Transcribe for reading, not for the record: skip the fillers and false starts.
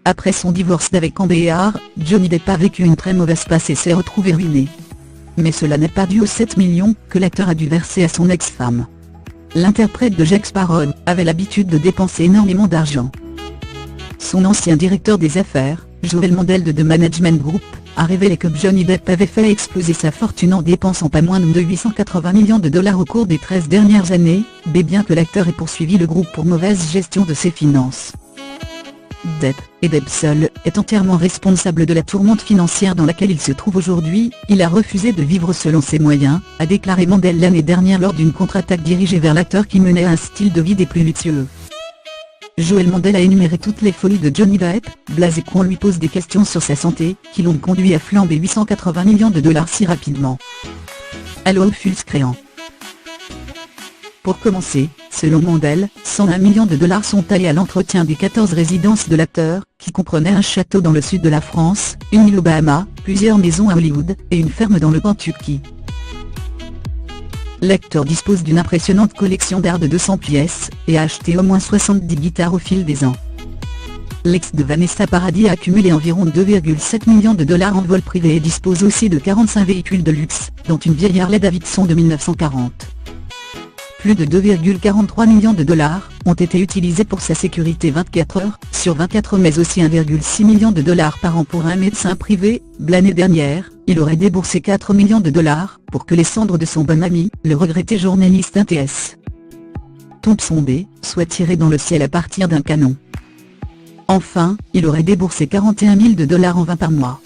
Après son divorce d'avec Amber Heard, Johnny Depp a vécu une très mauvaise passe et s'est retrouvé ruiné. Mais cela n'est pas dû aux 7 millions que l'acteur a dû verser à son ex-femme. L'interprète de Jack Sparrow avait l'habitude de dépenser énormément d'argent. Son ancien directeur des affaires, Joel Mandel de The Management Group, a révélé que Johnny Depp avait fait exploser sa fortune en dépensant pas moins de 880 millions de dollars au cours des 13 dernières années, bien que l'acteur ait poursuivi le groupe pour mauvaise gestion de ses finances. Depp, et Depp seul, est entièrement responsable de la tourmente financière dans laquelle il se trouve aujourd'hui. Il a refusé de vivre selon ses moyens, a déclaré Mandel l'année dernière lors d'une contre-attaque dirigée vers l'acteur qui menait un style de vie des plus luxueux. Joel Mandel a énuméré toutes les folies de Johnny Depp, blasé qu'on lui pose des questions sur sa santé, qui l'ont conduit à flamber 880 millions de dollars si rapidement. Allo Fulls créant. Pour commencer, selon Mandel, 101 millions de dollars sont allés à l'entretien des 14 résidences de l'acteur, qui comprenaient un château dans le sud de la France, une île aux Bahamas, plusieurs maisons à Hollywood, et une ferme dans le Kentucky. L'acteur dispose d'une impressionnante collection d'art de 200 pièces, et a acheté au moins 70 guitares au fil des ans. L'ex de Vanessa Paradis a accumulé environ 2,7 millions de dollars en vol privé et dispose aussi de 45 véhicules de luxe, dont une vieille Harley Davidson de 1940. Plus de 2,43 millions de dollars ont été utilisés pour sa sécurité 24 heures sur 24, mais aussi 1,6 million de dollars par an pour un médecin privé. L'année dernière, il aurait déboursé 4 millions de dollars pour que les cendres de son bon ami, le regretté journaliste T.S. Thompson B, soient tirées dans le ciel à partir d'un canon. Enfin, il aurait déboursé 41 000 dollars en vin par mois.